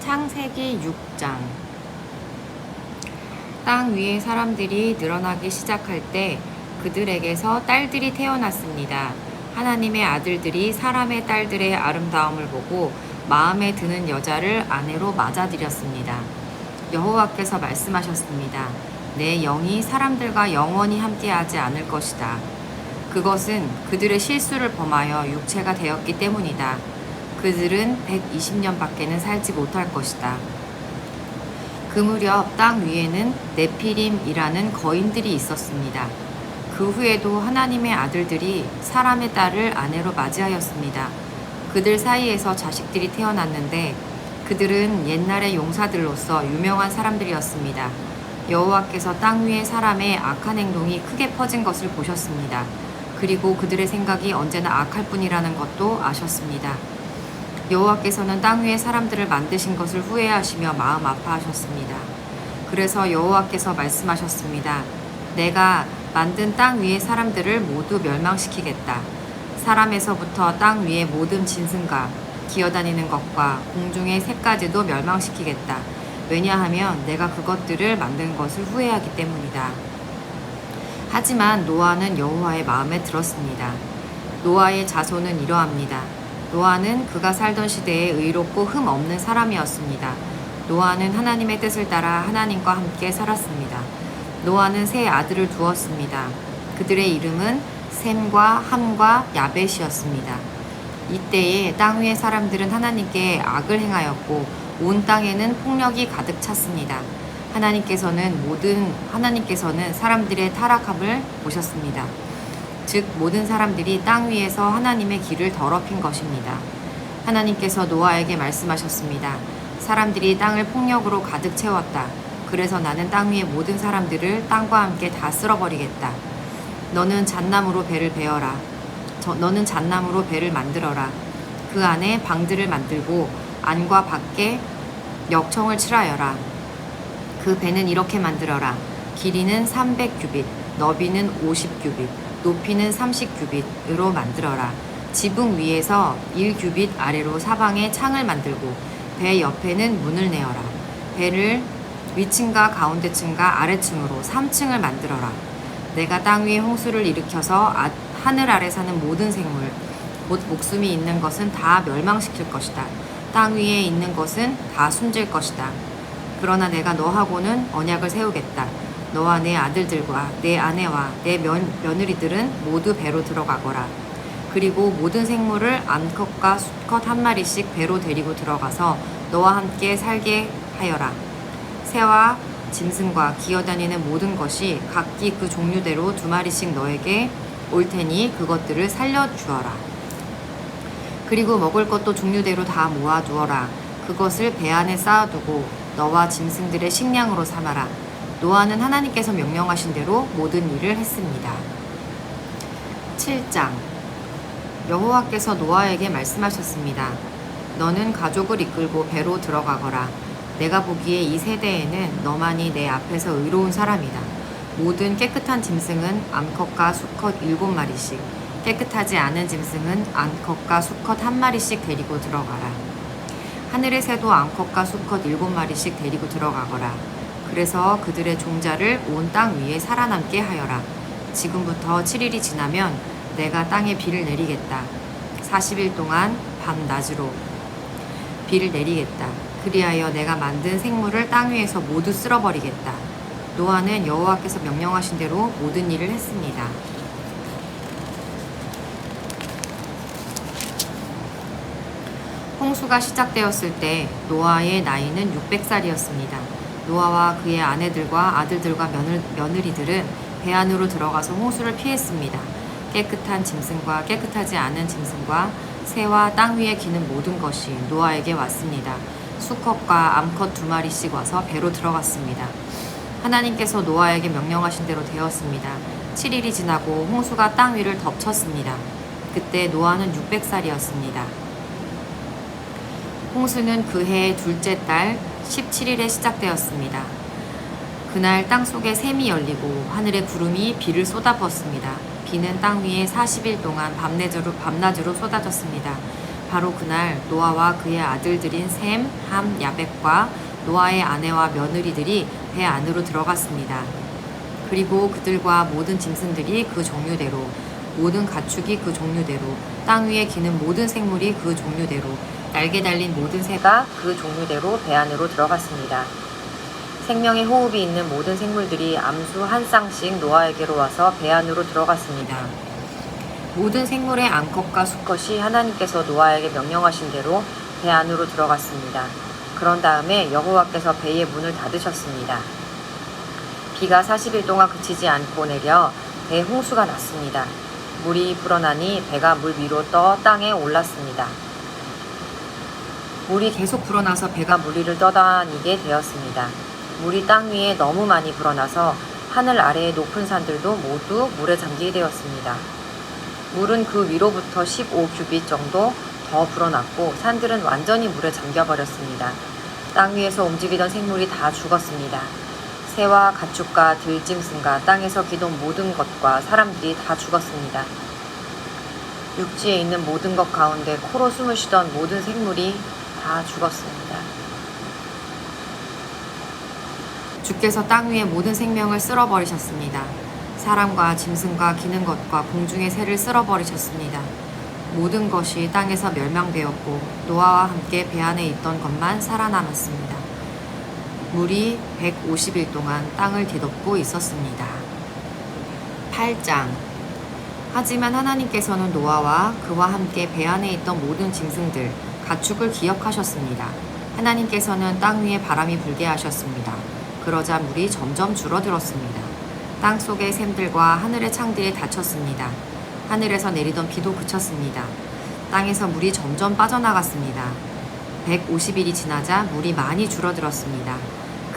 창세기 6장. 땅 위에 사람들이 늘어나기 시작할 때 그들에게서 딸들이 태어났습니다. 하나님의 아들들이 사람의 딸들의 아름다움을 보고 마음에 드는 여자를 아내로 맞아들였습니다. 여호와께서 말씀하셨습니다. 내 영이 사람들과 영원히 함께하지 않을 것이다. 그것은 그들의 실수를 범하여 육체가 되었기 때문이다. 그들은 120년밖에는 살지 못할 것이다. 그 무렵 땅 위에는 네피림이라는 거인들이 있었습니다. 그 후에도 하나님의 아들들이 사람의 딸을 아내로 맞이하였습니다. 그들 사이에서 자식들이 태어났는데 그들은 옛날의 용사들로서 유명한 사람들이었습니다. 여호와께서 땅 위의 사람의 악한 행동이 크게 퍼진 것을 보셨습니다. 그리고 그들의 생각이 언제나 악할 뿐이라는 것도 아셨습니다. 여호와께서는 땅 위의 사람들을 만드신 것을 후회하시며 마음 아파하셨습니다. 그래서 여호와께서 말씀하셨습니다. 내가 만든 땅 위의 사람들을 모두 멸망시키겠다. 사람에서부터 땅 위의 모든 짐승과 기어다니는 것과 공중의 새까지도 멸망시키겠다. 왜냐하면 내가 그것들을 만든 것을 후회하기 때문이다. 하지만 노아는 여호와의 마음에 들었습니다. 노아의 자손은 이러합니다. 노아는 그가 살던 시대에 의롭고 흠 없는 사람이었습니다. 노아는 하나님의 뜻을 따라 하나님과 함께 살았습니다. 노아는 세 아들을 두었습니다. 그들의 이름은 셈과 함과 야벳이었습니다. 이때에 땅 위의 사람들은 하나님께 악을 행하였고 온 땅에는 폭력이 가득 찼습니다. 하나님께서는 사람들의 타락함을 보셨습니다. 즉 모든 사람들이 땅 위에서 하나님의 길을 더럽힌 것입니다. 하나님께서 노아에게 말씀하셨습니다. 사람들이 땅을 폭력으로 가득 채웠다. 그래서 나는 땅 위의 모든 사람들을 땅과 함께 다 쓸어버리겠다. 너는 잣나무로 배를 만들어라. 그 안에 방들을 만들고 안과 밖에 역청을 칠하여라. 그 배는 이렇게 만들어라. 길이는 300규빗, 너비는 50규빗, 높이는 30규빗으로 만들어라. 지붕 위에서 1규빗 아래로 사방에 창을 만들고 배 옆에는 문을 내어라. 배를 위층과 가운데층과 아래층으로 3층을 만들어라. 내가 땅 위에 홍수를 일으켜서 하늘 아래 사는 모든 생물, 곧 목숨이 있는 것은 다 멸망시킬 것이다. 땅 위에 있는 것은 다 숨질 것이다. 그러나 내가 너하고는 언약을 세우겠다. 너와 내 아들들과 내 아내와 내 며느리들은 모두 배로 들어가거라. 그리고 모든 생물을 암컷과 수컷 한 마리씩 배로 데리고 들어가서 너와 함께 살게 하여라. 새와 짐승과 기어다니는 모든 것이 각기 그 종류대로 2마리씩 너에게 올 테니 그것들을 살려주어라. 그리고 먹을 것도 종류대로 다 모아두어라. 그것을 배 안에 쌓아두고 너와 짐승들의 식량으로 삼아라. 노아는 하나님께서 명령하신 대로 모든 일을 했습니다. 7장. 여호와께서 노아에게 말씀하셨습니다. 너는 가족을 이끌고 배로 들어가거라. 내가 보기에 이 세대에는 너만이 내 앞에서 의로운 사람이다. 모든 깨끗한 짐승은 암컷과 수컷 7마리씩, 깨끗하지 않은 짐승은 암컷과 수컷 1마리씩 데리고 들어가라. 하늘의 새도 암컷과 수컷 7마리씩 데리고 들어가거라. 그래서 그들의 종자를 온 땅 위에 살아남게 하여라. 지금부터 7일이 지나면 내가 땅에 비를 내리겠다. 40일 동안 밤낮으로 비를 내리겠다. 그리하여 내가 만든 생물을 땅 위에서 모두 쓸어버리겠다. 노아는 여호와께서 명령하신 대로 모든 일을 했습니다. 홍수가 시작되었을 때 노아의 나이는 600살이었습니다. 노아와 그의 아내들과 아들들과 며느리들은 배 안으로 들어가서 홍수를 피했습니다. 깨끗한 짐승과 깨끗하지 않은 짐승과 새와 땅 위에 기는 모든 것이 노아에게 왔습니다. 수컷과 암컷 2마리씩 와서 배로 들어갔습니다. 하나님께서 노아에게 명령하신 대로 되었습니다. 7일이 지나고 홍수가 땅 위를 덮쳤습니다. 그때 노아는 600살이었습니다. 홍수는 그 해의 둘째 달 17일에 시작되었습니다. 그날 땅속에 샘이 열리고 하늘의 구름이 비를 쏟아부었습니다. 비는 땅 위에 40일 동안 밤낮으로 쏟아졌습니다. 바로 그날 노아와 그의 아들들인 셈, 함, 야벳과 노아의 아내와 며느리들이 배 안으로 들어갔습니다. 그리고 그들과 모든 짐승들이 그 종류대로, 모든 가축이 그 종류대로, 땅 위에 기는 모든 생물이 그 종류대로, 날개 달린 모든 새가 그 종류대로 배 안으로 들어갔습니다. 생명의 호흡이 있는 모든 생물들이 암수 한 쌍씩 노아에게로 와서 배 안으로 들어갔습니다. 모든 생물의 암컷과 수컷이 하나님께서 노아에게 명령하신 대로 배 안으로 들어갔습니다. 그런 다음에 여호와께서 배의 문을 닫으셨습니다. 비가 40일 동안 그치지 않고 내려 배 홍수가 났습니다. 물이 불어나니 배가 물 위로 떠 땅에 올랐습니다. 물이 계속 불어나서 배가 물 위를 떠다니게 되었습니다. 물이 땅 위에 너무 많이 불어나서 하늘 아래의 높은 산들도 모두 물에 잠기게 되었습니다. 물은 그 위로부터 15규빗 정도 더 불어났고 산들은 완전히 물에 잠겨버렸습니다. 땅 위에서 움직이던 생물이 다 죽었습니다. 새와 가축과 들짐승과 땅에서 기던 모든 것과 사람들이 다 죽었습니다. 육지에 있는 모든 것 가운데 코로 숨을 쉬던 모든 생물이 다 죽었습니다. 주께서 땅 위의 모든 생명을 쓸어버리셨습니다. 사람과 짐승과 기는 것과 공중의 새를 쓸어버리셨습니다. 모든 것이 땅에서 멸망되었고 노아와 함께 배 안에 있던 것만 살아남았습니다. 물이 150일 동안 땅을 뒤덮고 있었습니다. 8장. 하지만 하나님께서는 노아와 그와 함께 배 안에 있던 모든 짐승들, 가축을 기억하셨습니다. 하나님께서는 땅 위에 바람이 불게 하셨습니다. 그러자 물이 점점 줄어들었습니다. 땅 속의 샘들과 하늘의 창들이 닫혔습니다. 하늘에서 내리던 비도 그쳤습니다. 땅에서 물이 점점 빠져나갔습니다. 150일이 지나자 물이 많이 줄어들었습니다.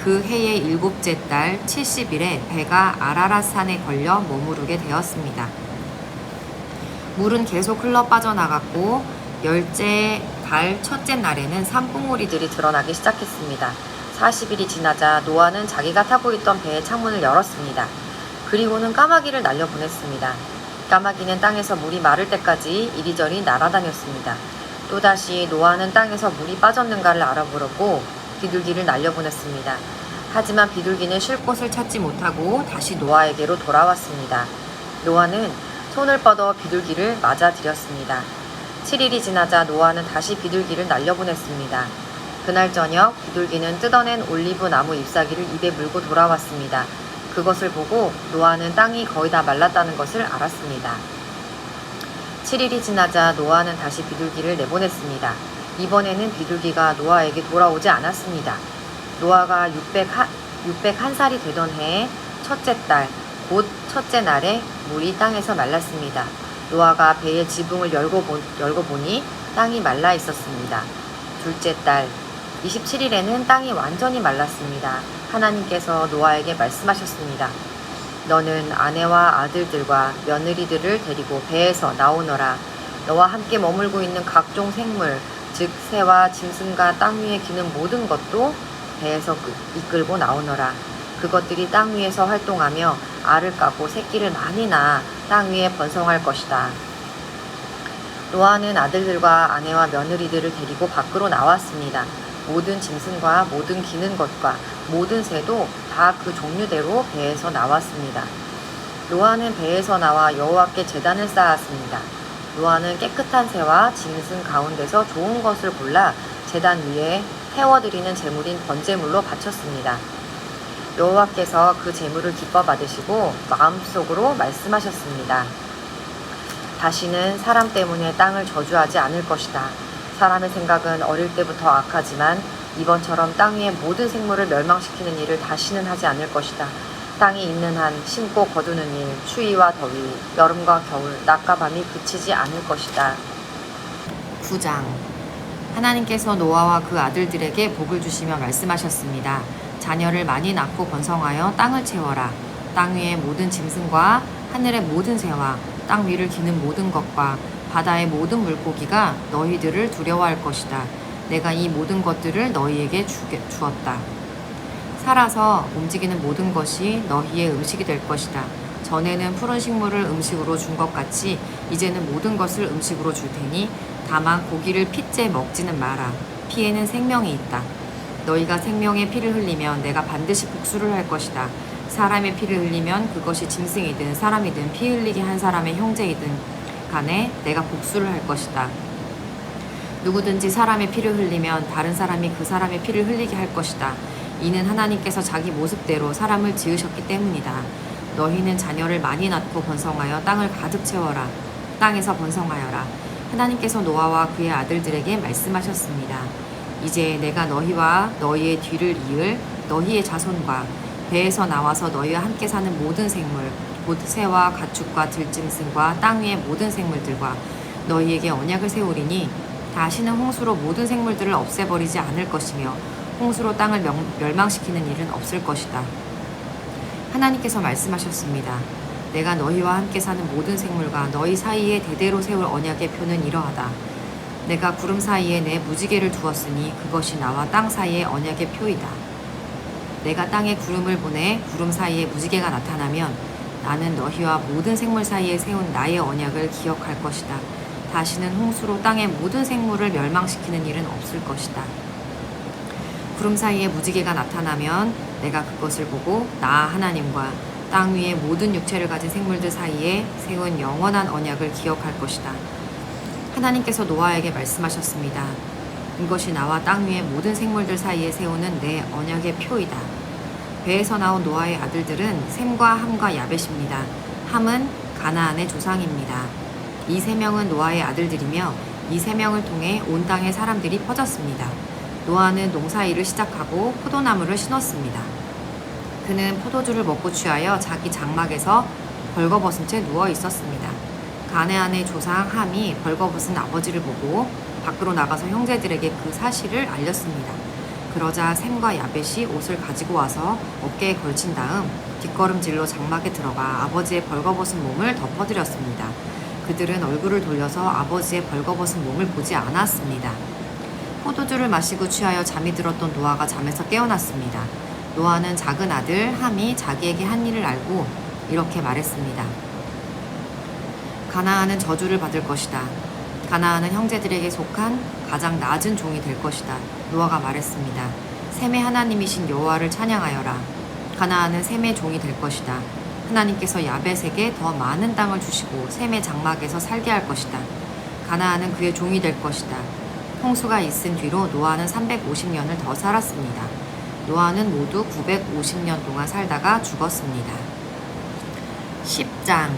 그 해의 7째 달 70일에 배가 아라랏 산에 걸려 머무르게 되었습니다. 물은 계속 흘러 빠져나갔고 10째 달 첫째 날에는 산봉우리들이 드러나기 시작했습니다. 40일이 지나자 노아는 자기가 타고 있던 배의 창문을 열었습니다. 그리고는 까마귀를 날려보냈습니다. 까마귀는 땅에서 물이 마를 때까지 이리저리 날아다녔습니다. 또다시 노아는 땅에서 물이 빠졌는가를 알아보려고 비둘기를 날려보냈습니다. 하지만 비둘기는 쉴 곳을 찾지 못하고 다시 노아에게로 돌아왔습니다. 노아는 손을 뻗어 비둘기를 맞아들였습니다. 7일이 지나자 노아는 다시 비둘기를 날려보냈습니다. 그날 저녁 비둘기는 뜯어낸 올리브 나무 잎사귀를 입에 물고 돌아왔습니다. 그것을 보고 노아는 땅이 거의 다 말랐다는 것을 알았습니다. 7일이 지나자 노아는 다시 비둘기를 내보냈습니다. 이번에는 비둘기가 노아에게 돌아오지 않았습니다. 노아가 601살이 되던 해의 첫째 달, 곧 첫째 날에 물이 땅에서 말랐습니다. 노아가 배의 지붕을 열고 보니 땅이 말라 있었습니다. 둘째 달, 27일에는 땅이 완전히 말랐습니다. 하나님께서 노아에게 말씀하셨습니다. 너는 아내와 아들들과 며느리들을 데리고 배에서 나오너라. 너와 함께 머물고 있는 각종 생물, 즉 새와 짐승과 땅 위에 기는 모든 것도 배에서 이끌고 나오너라. 그것들이 땅 위에서 활동하며 알을 까고 새끼를 많이 낳아 땅 위에 번성할 것이다. 노아는 아들들과 아내와 며느리들을 데리고 밖으로 나왔습니다. 모든 짐승과 모든 기는 것과 모든 새도 다 그 종류대로 배에서 나왔습니다. 노아는 배에서 나와 여호와께 제단을 쌓았습니다. 노아는 깨끗한 새와 짐승 가운데서 좋은 것을 골라 제단 위에 태워드리는 제물인 번제물로 바쳤습니다. 여호와께서 그 제물을 기뻐 받으시고 마음속으로 말씀하셨습니다. 다시는 사람 때문에 땅을 저주하지 않을 것이다. 사람의 생각은 어릴 때부터 악하지만 이번처럼 땅 위의 모든 생물을 멸망시키는 일을 다시는 하지 않을 것이다. 땅이 있는 한 심고 거두는 일, 추위와 더위, 여름과 겨울, 낮과 밤이 그치지 않을 것이다. 9장. 하나님께서 노아와 그 아들들에게 복을 주시며 말씀하셨습니다. 자녀를 많이 낳고 번성하여 땅을 채워라. 땅 위의 모든 짐승과 하늘의 모든 새와 땅 위를 기는 모든 것과 바다의 모든 물고기가 너희들을 두려워할 것이다. 내가 이 모든 것들을 너희에게 주었다. 살아서 움직이는 모든 것이 너희의 음식이 될 것이다. 전에는 푸른 식물을 음식으로 준 것 같이 이제는 모든 것을 음식으로 줄 테니 다만 고기를 핏째 먹지는 마라. 피에는 생명이 있다. 너희가 생명의 피를 흘리면 내가 반드시 복수를 할 것이다. 사람의 피를 흘리면 그것이 짐승이든 사람이든 피 흘리게 한 사람의 형제이든 간에 내가 복수를 할 것이다. 누구든지 사람의 피를 흘리면 다른 사람이 그 사람의 피를 흘리게 할 것이다. 이는 하나님께서 자기 모습대로 사람을 지으셨기 때문이다. 너희는 자녀를 많이 낳고 번성하여 땅을 가득 채워라. 땅에서 번성하여라. 하나님께서 노아와 그의 아들들에게 말씀하셨습니다. 이제 내가 너희와 너희의 뒤를 이을 너희의 자손과 배에서 나와서 너희와 함께 사는 모든 생물, 곧 새와 가축과 들짐승과 땅 위의 모든 생물들과 너희에게 언약을 세우리니 다시는 홍수로 모든 생물들을 없애버리지 않을 것이며 홍수로 땅을 멸망시키는 일은 없을 것이다. 하나님께서 말씀하셨습니다. 내가 너희와 함께 사는 모든 생물과 너희 사이에 대대로 세울 언약의 표는 이러하다. 내가 구름 사이에 내 무지개를 두었으니 그것이 나와 땅 사이의 언약의 표이다. 내가 땅에 구름을 보내 구름 사이에 무지개가 나타나면 나는 너희와 모든 생물 사이에 세운 나의 언약을 기억할 것이다. 다시는 홍수로 땅의 모든 생물을 멸망시키는 일은 없을 것이다. 구름 사이에 무지개가 나타나면 내가 그것을 보고 나 하나님과 땅 위의 모든 육체를 가진 생물들 사이에 세운 영원한 언약을 기억할 것이다. 하나님께서 노아에게 말씀하셨습니다. 이것이 나와 땅 위의 모든 생물들 사이에 세우는 내 언약의 표이다. 배에서 나온 노아의 아들들은 셈과 함과 야벳입니다. 함은 가나안의 조상입니다. 이 세 명은 노아의 아들들이며 이 세 명을 통해 온 땅의 사람들이 퍼졌습니다. 노아는 농사일을 시작하고 포도나무를 심었습니다. 그는 포도주를 먹고 취하여 자기 장막에서 벌거벗은 채 누워 있었습니다. 가나안의 조상 함이 벌거벗은 아버지를 보고 밖으로 나가서 형제들에게 그 사실을 알렸습니다. 그러자 셈과 야벳이 옷을 가지고 와서 어깨에 걸친 다음 뒷걸음질로 장막에 들어가 아버지의 벌거벗은 몸을 덮어드렸습니다. 그들은 얼굴을 돌려서 아버지의 벌거벗은 몸을 보지 않았습니다. 포도주를 마시고 취하여 잠이 들었던 노아가 잠에서 깨어났습니다. 노아는 작은 아들 함이 자기에게 한 일을 알고 이렇게 말했습니다. 가나안은 저주를 받을 것이다. 가나안은 형제들에게 속한 가장 낮은 종이 될 것이다. 노아가 말했습니다. 셈의 하나님이신 여호와를 찬양하여라. 가나안은 셈의 종이 될 것이다. 하나님께서 야벳에게 더 많은 땅을 주시고 셈의 장막에서 살게 할 것이다. 가나안은 그의 종이 될 것이다. 홍수가 있은 뒤로 노아는 350년을 더 살았습니다. 노아는 모두 950년 동안 살다가 죽었습니다. 10장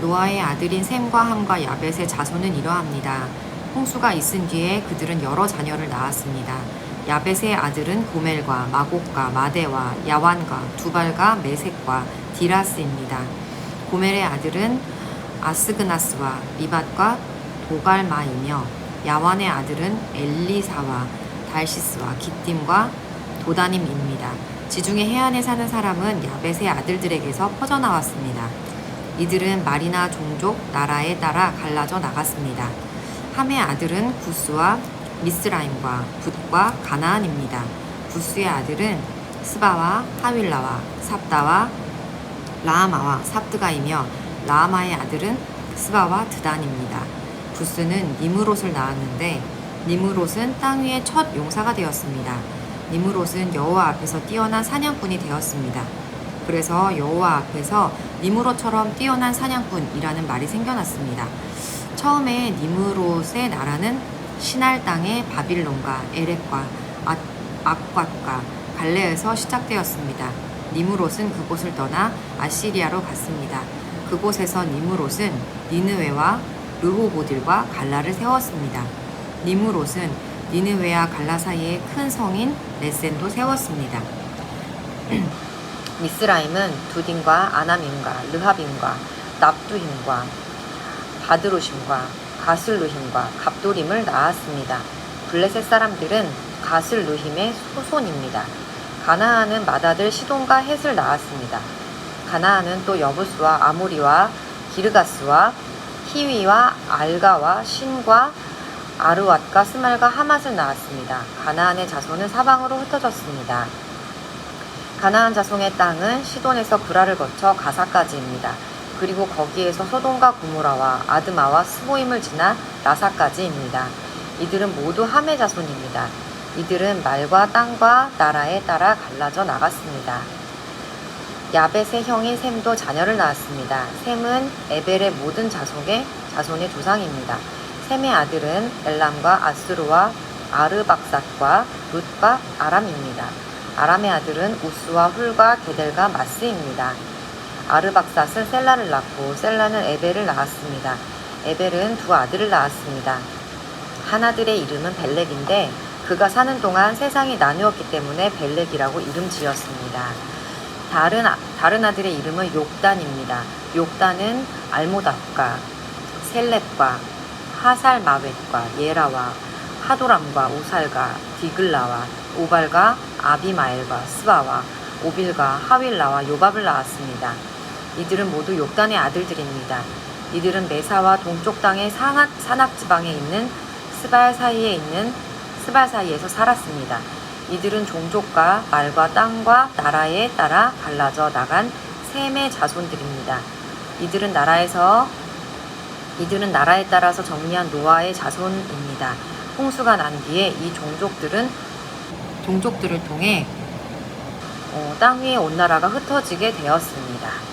노아의 아들인 셈과 함과 야벳의 자손은 이러합니다. 홍수가 있은 뒤에 그들은 여러 자녀를 낳았습니다. 야벳의 아들은 고멜과 마곡과 마대와 야완과 두발과 메색과 디라스입니다. 고멜의 아들은 아스그나스와 리밧과 도갈마이며 야완의 아들은 엘리사와 달시스와 기띔과 도다님입니다. 지중해 해안에 사는 사람은 야벳의 아들들에게서 퍼져나왔습니다. 이들은 말이나 종족, 나라에 따라 갈라져 나갔습니다. 함의 아들은 구스와 미스라임과 붓과 가나안입니다. 구스의 아들은 스바와 하윌라와 삽다와 라하마와 삽드가이며 라하마의 아들은 스바와 드단입니다. 구스는 니므롯을 낳았는데 니므롯은 땅 위의 첫 용사가 되었습니다. 니므롯은 여호와 앞에서 뛰어난 사냥꾼이 되었습니다. 그래서 여호와 앞에서 니므롯처럼 뛰어난 사냥꾼이라는 말이 생겨났습니다. 처음에 니므롯의 나라는 시날 땅의 바빌론과 에렉과 악갓과 갈레에서 시작되었습니다. 니므롯은 그곳을 떠나 아시리아로 갔습니다. 그곳에서 니므롯은 니느웨와 르호보딜과 갈라를 세웠습니다. 니므롯은 니느웨와 갈라 사이에 큰 성인 레센도 세웠습니다. 미스라임은 두딘과 아나민과 르하빔과 납두힘과 바드루심과 가슬루힘과 갑도림을 낳았습니다. 블레셋 사람들은 가슬루힘의 소손입니다. 가나안은 맏아들 시돈과 헷을 낳았습니다. 가나안은 또 여부스와 아모리와 기르가스와 히위와 알가와 신과 아르왓과 스말과 하맛을 낳았습니다. 가나안의 자손은 사방으로 흩어졌습니다. 가나안 자손의 땅은 시돈에서 브라를 거쳐 가사까지입니다. 그리고 거기에서 소돔과 고모라와 아드마와 스보임을 지나 라사까지입니다. 이들은 모두 함의 자손입니다. 이들은 말과 땅과 나라에 따라 갈라져 나갔습니다. 야벳의 형인 셈도 자녀를 낳았습니다. 셈은 에벨의 모든 자손의 조상입니다. 셈의 아들은 엘람과 아스루와 아르박삿과 룻과 아람입니다. 아람의 아들은 우스와 훌과 게델과 마스입니다. 아르박삿은 셀라를 낳고 셀라는 에벨을 낳았습니다. 에벨은 두 아들을 낳았습니다. 한 아들의 이름은 벨렉인데 그가 사는 동안 세상이 나누었기 때문에 벨렉이라고 이름 지었습니다. 다른 아들의 이름은 욕단입니다. 욕단은 알모답과 셀렙과 하살마웻과 예라와 하도람과 우살과 디글라와 오발과 아비마엘과 스바와 오빌과 하윌라와 요밥을 낳았습니다. 이들은 모두 욕단의 아들들입니다. 이들은 메사와 동쪽 땅의 산악지방에 있는 스발 사이에서 살았습니다. 이들은 종족과 말과 땅과 나라에 따라 갈라져 나간 셈의 자손들입니다. 이들은 나라에 따라서 정리한 노아의 자손입니다. 홍수가 난 뒤에 이 종족들을 통해 땅 위에 온 나라가 흩어지게 되었습니다.